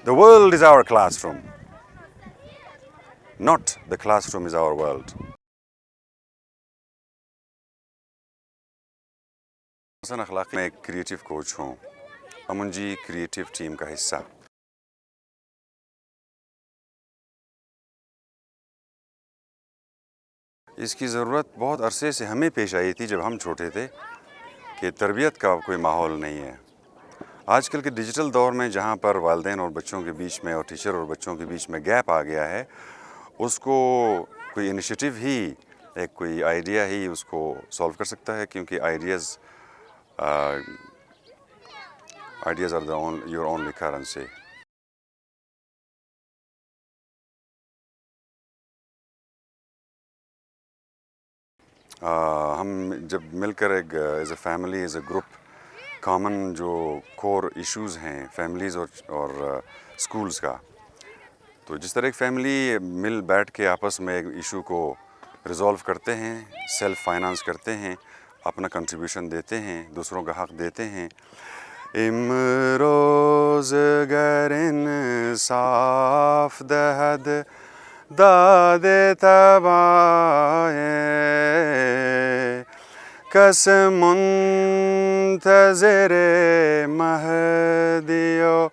The world is our classroom, not the classroom is our world. حسن اخلاق میں ایک creative coach ہوں. امن جی کریٹیو ٹیم کا حصہ. اس کی ضرورت بہت عرصے سے ہمیں پیش آئی تھی جب ہم چھوٹے تھے کہ تربیت کا کوئی ماحول نہیں ہے. آج کل کے ڈیجیٹل دور میں جہاں پر والدین اور بچوں کے بیچ میں اور ٹیچر اور بچوں کے بیچ میں گیپ آ گیا ہے، اس کو کوئی انیشیٹو ہی، ایک کوئی آئیڈیا ہی اس کو سولو کر سکتا ہے، کیونکہ ideas are your only currency. ہم جب مل کر ایک as a family, as a group, common جو کور ایشوز ہیں فیملیز اور اسکولز کا، تو جس طرح ایک فیملی مل بیٹھ کے آپس میں ایک ایشو کو ریزولو کرتے ہیں، سیلف فائنانس کرتے ہیں، اپنا کنٹریبیوشن دیتے ہیں، دوسروں کا حق دیتے ہیں. امروز گر انصاف دہد داد تبائے کس منتظر مہدیو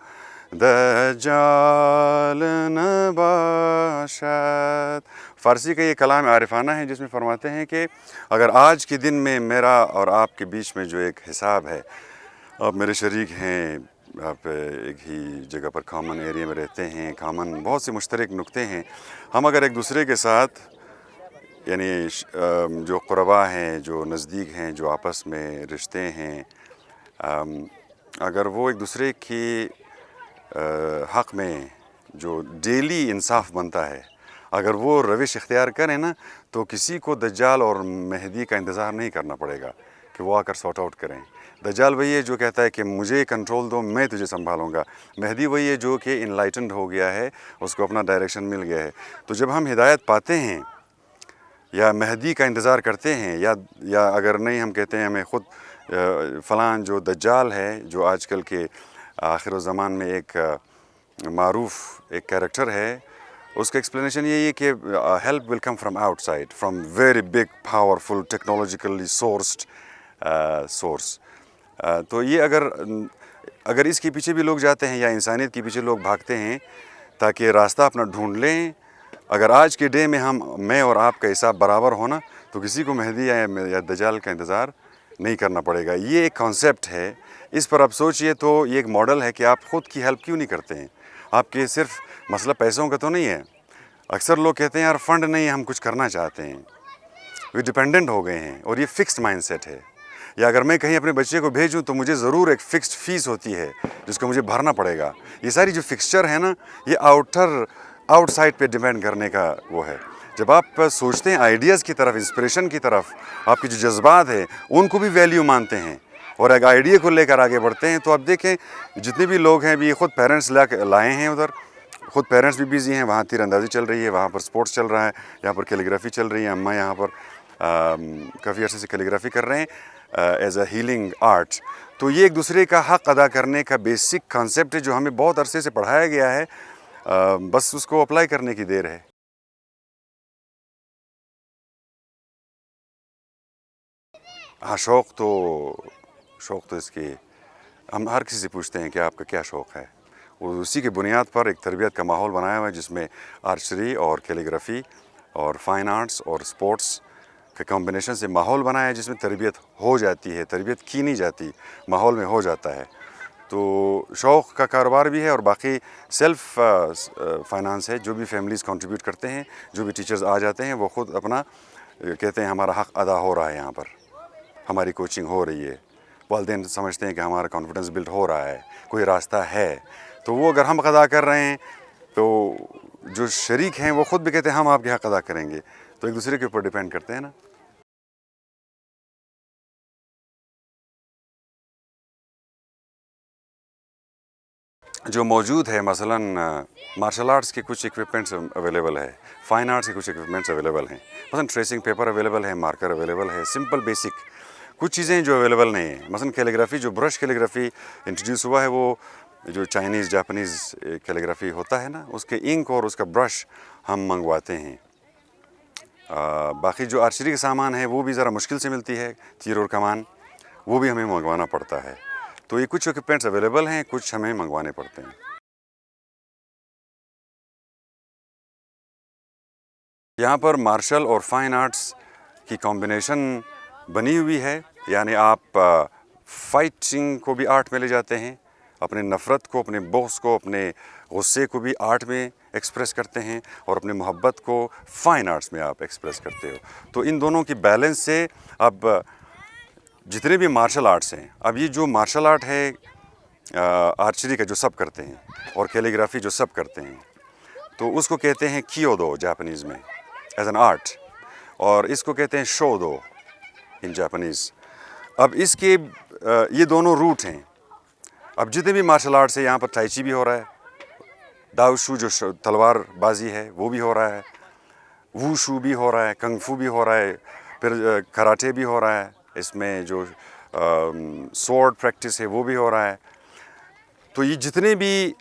دجال نباشد. فارسی کا یہ کلام عارفانہ ہے جس میں فرماتے ہیں کہ اگر آج کے دن میں میرا اور آپ کے بیچ میں جو ایک حساب ہے، آپ میرے شریک ہیں، آپ ایک ہی جگہ پر کامن ایریا میں رہتے ہیں، کامن بہت سے مشترک نقطے ہیں، ہم اگر ایک دوسرے کے ساتھ یعنی جو قربا ہیں، جو نزدیک ہیں، جو آپس میں رشتے ہیں، اگر وہ ایک دوسرے کی حق میں جو ڈیلی انصاف بنتا ہے، اگر وہ روش اختیار کریں نا، تو کسی کو دجال اور مہدی کا انتظار نہیں کرنا پڑے گا کہ وہ آ کر سارٹ آؤٹ کریں. دجال وہی ہے جو کہتا ہے کہ مجھے کنٹرول دو، میں تجھے سنبھالوں گا. مہدی وہی ہے جو کہ انلائٹنڈ ہو گیا ہے، اس کو اپنا ڈائریکشن مل گیا ہے. تو جب ہم ہدایت پاتے ہیں یا مہدی کا انتظار کرتے ہیں، یا اگر نہیں ہم کہتے ہیں ہمیں خود فلان جو دجال ہے، جو آج کل کے آخر الزمان میں ایک معروف ایک کیریکٹر ہے، اس کا ایکسپلینیشن یہی ہے کہ help will come from out side, from very big powerful technologically sourced source. تو یہ اگر اس کے پیچھے بھی لوگ جاتے ہیں یا انسانیت کے پیچھے لوگ بھاگتے ہیں تاکہ راستہ اپنا ڈھونڈ لیں، اگر آج کے ڈے میں میں اور آپ کا حساب برابر ہونا، تو کسی کو مہدی یا دجال کا انتظار نہیں کرنا پڑے گا. یہ ایک کانسیپٹ ہے، اس پر آپ سوچئے تو یہ ایک ماڈل ہے کہ آپ خود کی ہیلپ کیوں نہیں کرتے ہیں. آپ کے صرف مسئلہ پیسوں کا تو نہیں ہے. اکثر لوگ کہتے ہیں یار فنڈ نہیں ہے، ہم کچھ کرنا چاہتے ہیں. وہ ڈیپینڈنٹ ہو گئے ہیں اور یہ فکسڈ مائنڈ سیٹ ہے. یا اگر میں کہیں اپنے بچے کو بھیجوں تو مجھے ضرور ایک فکسڈ فیس ہوتی ہے جس کو مجھے بھرنا پڑے گا. یہ ساری جو فکسچر ہے نا، یہ آؤٹ سائڈ پہ ڈیپینڈ کرنے کا وہ ہے. جب آپ سوچتے ہیں آئیڈیاز کی طرف، انسپریشن کی طرف، آپ کے جو جذبات ہیں ان کو بھی ویلیو مانتے ہیں اور ایک آئیڈیا کو لے کر آگے بڑھتے ہیں، تو آپ دیکھیں جتنے بھی لوگ ہیں بھی خود پیرنٹس لائے ہیں ادھر، خود پیرنٹس بھی بیزی ہیں، وہاں تیر اندازی چل رہی ہے، وہاں پر سپورٹس چل رہا ہے، یہاں پر کیلیگرافی چل رہی ہے. اماں یہاں پر کافی عرصے سے کیلیگرافی کر رہے ہیں ایز اے ہیلنگ آرٹ. تو یہ ایک دوسرے کا حق ادا کرنے کا بیسک کانسیپٹ ہے جو ہمیں بہت عرصے سے پڑھایا گیا ہے، بس اس کو اپلائی کرنے کی دیر ہے. ہاں، شوق تو اس کی ہم ہر کسی سے پوچھتے ہیں کہ آپ کا کیا شوق ہے. اور اسی کی بنیاد پر ایک تربیت کا ماحول بنایا ہوا ہے جس میں آرچری اور کیلیگرافی اور فائن آرٹس اور سپورٹس کے کمبینیشن سے ماحول بنایا ہے جس میں تربیت ہو جاتی ہے. تربیت کی نہیں جاتی، ماحول میں ہو جاتا ہے. تو شوق کا کاروبار بھی ہے اور باقی سیلف فائنانس ہے. جو بھی فیملیز کنٹریبیوٹ کرتے ہیں، جو بھی ٹیچرز آ جاتے ہیں، وہ خود اپنا کہتے ہیں ہمارا حق ادا ہو رہا ہے، یہاں پر ہماری کوچنگ ہو رہی ہے. والدین سمجھتے ہیں کہ ہمارا کانفیڈنس بلڈ ہو رہا ہے، کوئی راستہ ہے. تو وہ اگر ہم حق ادا کر رہے ہیں تو جو شریک ہیں وہ خود بھی کہتے ہیں ہم آپ کے حق ادا کریں گے. تو ایک دوسرے کے اوپر ڈیپینڈ کرتے ہیں نا. جو موجود ہے مثلاً مارشل آرٹس کے کچھ اکوپمنٹس اویلیبل ہے، فائن آرٹس کے کچھ اکوپمنٹس اویلیبل ہیں. مثلاً ٹریسنگ پیپر اویلیبل ہے، مارکر اویلیبل ہے، سمپل بیسک کچھ چیزیں جو اویلیبل نہیں ہیں. مثلاً کیلیگرافی، جو برش کیلیگرافی انٹروڈیوس ہوا ہے، وہ جو چائنیز جاپنیز کیلیگرافی ہوتا ہے نا، اس کے انک اور اس کا برش ہم منگواتے ہیں۔ باقی جو آرچری کا سامان ہے وہ بھی ذرا مشکل سے ملتی ہے، تیر اور کمان، وہ بھی ہمیں منگوانا پڑتا ہے۔ تو یہ کچھ اکوپمنٹس اویلیبل ہیں، کچھ ہمیں منگوانے پڑتے ہیں۔ یہاں پر مارشل اور فائن آرٹس کی کمبینیشن بنی ہوئی ہے، یعنی آپ فائٹنگ کو بھی آرٹ میں لے جاتے ہیں، اپنے نفرت کو، اپنے بغض کو، اپنے غصے کو بھی آرٹ میں ایکسپریس کرتے ہیں، اور اپنے محبت کو فائن آرٹس میں آپ ایکسپریس کرتے ہو۔ تو ان دونوں کی بیلنس سے اب جتنے بھی مارشل آرٹس ہیں، اب یہ جو مارشل آرٹ ہے آرچری کا جو سب کرتے ہیں، اور کیلیگرافی جو سب کرتے ہیں، تو اس کو کہتے ہیں کیودو جاپنیز میں ایز این آرٹ، اور اس کو کہتے ہیں شودو ان جاپنیز۔ اب اس کے یہ دونوں روٹ ہیں۔ اب جتنے بھی مارشل آرٹس ہیں، یہاں پر ٹائچی بھی ہو رہا ہے، ڈاؤ شو جو تلوار بازی ہے وہ بھی ہو رہا ہے، وو شو بھی ہو رہا ہے، کنگ فو بھی ہو رہا ہے، پھر کراٹے بھی ہو رہا ہے، اس میں جو سورڈ پریکٹس ہے وہ بھی ہو رہا ہے۔ تو یہ جتنے بھی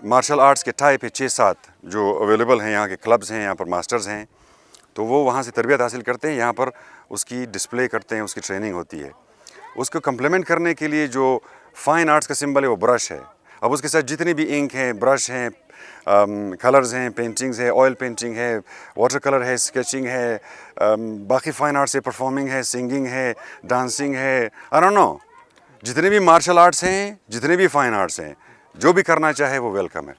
مارشل آرٹس کے ٹائپ ہے 6-7 جو اویلیبل ہیں، یہاں کے کلبز ہیں، یہاں پر ماسٹرز ہیں، تو وہ وہاں سے تربیت حاصل کرتے ہیں، یہاں پر اس کی ڈسپلے کرتے ہیں، اس کی ٹریننگ ہوتی ہے۔ اس کو کمپلیمنٹ کرنے کے لیے جو فائن آرٹس کا سمبل ہے وہ برش ہے۔ اب اس کے ساتھ جتنے بھی انک ہیں، برش ہیں، کلرز ہیں، پینٹنگز ہیں، آئل پینٹنگ ہے، واٹر کلر ہے، اسکیچنگ ہے، باقی فائن آرٹس ہے، پرفارمنگ ہے، سنگنگ ہے، ڈانسنگ ہے، آئی ڈونٹ نو، جتنے بھی مارشل آرٹس ہیں، جتنے بھی فائن آرٹس ہیں، جو بھی کرنا چاہے وہ ویلکم ہے۔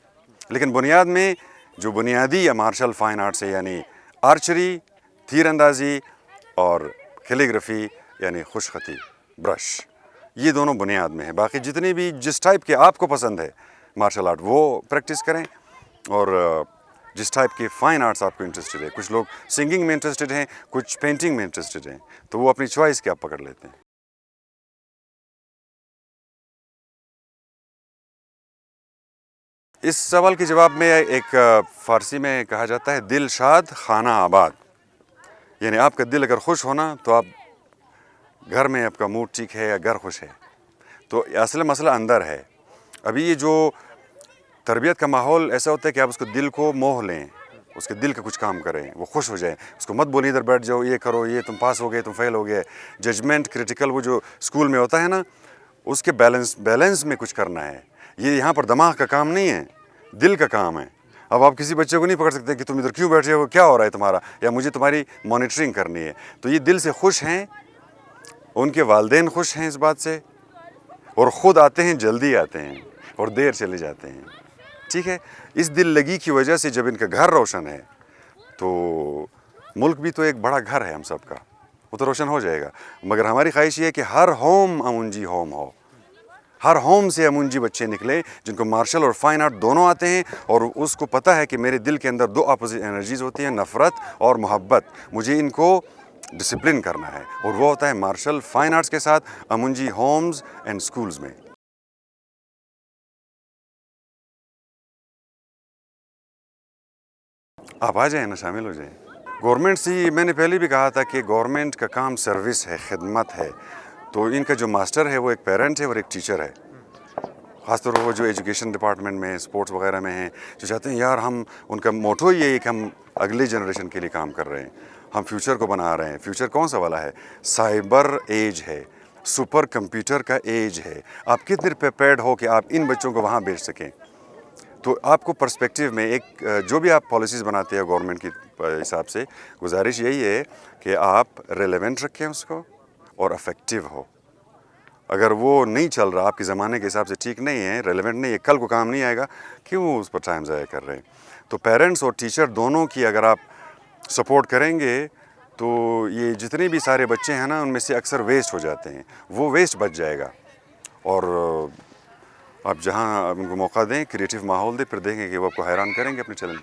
لیکن بنیاد میں جو بنیادی یا مارشل فائن آرٹس ہے، یعنی آرچری، تیر اندازی اور کیلیگرافی یعنی خوش خطی، برش، یہ دونوں بنیاد میں ہیں۔ باقی جتنے بھی جس ٹائپ کے آپ کو پسند ہے مارشل آرٹ وہ پریکٹس کریں، اور جس ٹائپ کے فائن آرٹس آپ کو انٹرسٹڈ ہے، کچھ لوگ سنگنگ میں انٹرسٹڈ ہیں، کچھ پینٹنگ میں انٹرسٹڈ ہیں، تو وہ اپنی چوائس کے آپ پکڑ لیتے ہیں۔ اس سوال کے جواب میں ایک فارسی میں کہا جاتا ہے دل شاد خانہ آباد، یعنی آپ کا دل اگر خوش ہونا تو آپ گھر میں، آپ کا موڈ ٹھیک ہے یا گھر خوش ہے، تو اصل مسئلہ اندر ہے۔ ابھی یہ جو تربیت کا ماحول ایسا ہوتا ہے کہ آپ اس کو دل کو موہ لیں، اس کے دل کا کچھ کام کریں، وہ خوش ہو جائیں، اس کو مت بولیے ادھر بیٹھ جاؤ، یہ کرو، یہ تم پاس ہو گئے، تم فیل ہو گئے، ججمنٹ، کریٹیکل، وہ جو اسکول میں ہوتا ہے نا، اس کے بیلنس میں کچھ کرنا ہے۔ یہ یہاں پر دماغ کا کام نہیں ہے، دل کا کام ہے۔ اب آپ کسی بچے کو نہیں پکڑ سکتے کہ تم ادھر کیوں بیٹھے ہو، کیا ہو رہا ہے تمہارا، یا مجھے تمہاری مانیٹرنگ کرنی ہے۔ تو یہ دل سے خوش ہیں، ان کے والدین خوش ہیں اس بات سے، اور خود آتے ہیں، جلدی آتے ہیں اور دیر چلے جاتے ہیں، ٹھیک ہے۔ اس دل لگی کی وجہ سے جب ان کا گھر روشن ہے تو ملک بھی تو ایک بڑا گھر ہے ہم سب کا، وہ تو روشن ہو جائے گا۔ مگر ہماری خواہش یہ ہے کہ ہر ہوم امونجی ہوم ہو، ہر ہوم سے امونجی بچے نکلے جن کو مارشل اور فائن آرٹ دونوں آتے ہیں، اور اس کو پتہ ہے کہ میرے دل کے اندر 2 اپوزٹ انرجیز ہوتی ہیں، نفرت اور محبت، مجھے ان کو ڈسپلن کرنا ہے، اور وہ ہوتا ہے مارشل فائن آرٹس کے ساتھ امونجی ہومز اینڈ سکولز میں۔ آپ آ جائیں نا، شامل ہو جائیں۔ گورنمنٹ سے میں نے پہلے بھی کہا تھا کہ گورنمنٹ کا کام سروس ہے، خدمت ہے، تو ان کا جو ماسٹر ہے وہ ایک پیرنٹ ہے اور ایک ٹیچر ہے، خاص طور پر وہ جو ایجوکیشن ڈپارٹمنٹ میں، اسپورٹس وغیرہ میں ہیں، جو چاہتے ہیں یار ہم، ان کا موٹو یہ ہے کہ ہم اگلی جنریشن کے لیے کام کر رہے ہیں، ہم فیوچر کو بنا رہے ہیں۔ فیوچر کون سا والا ہے؟ سائبر ایج ہے، سپر کمپیوٹر کا ایج ہے۔ آپ کتنے پریپیئرڈ ہو کہ آپ ان بچوں کو وہاں بھیج سکیں؟ تو آپ کو پرسپیکٹیو میں ایک جو بھی آپ پالیسیز بناتے ہیں گورنمنٹ کی حساب سے، گزارش یہی ہے کہ آپ ریلیونٹ رکھیں اس کو اور افیکٹو ہو۔ اگر وہ نہیں چل رہا، آپ کے زمانے کے حساب سے ٹھیک نہیں ہے، ریلیونٹ نہیں ہے، کل کو کام نہیں آئے گا، کیوں اس پر ٹائم ضائع کر رہے ہیں؟ تو پیرنٹس اور ٹیچر دونوں کی اگر آپ سپورٹ کریں گے تو یہ جتنے بھی سارے بچے ہیں نا، ان میں سے اکثر ویسٹ ہو جاتے ہیں، وہ ویسٹ بچ جائے گا۔ اور آپ جہاں ان کو موقع دیں، کریٹیو ماحول دیں، پھر دیکھیں کہ وہ آپ کو حیران کریں گے اپنے چیلنج کے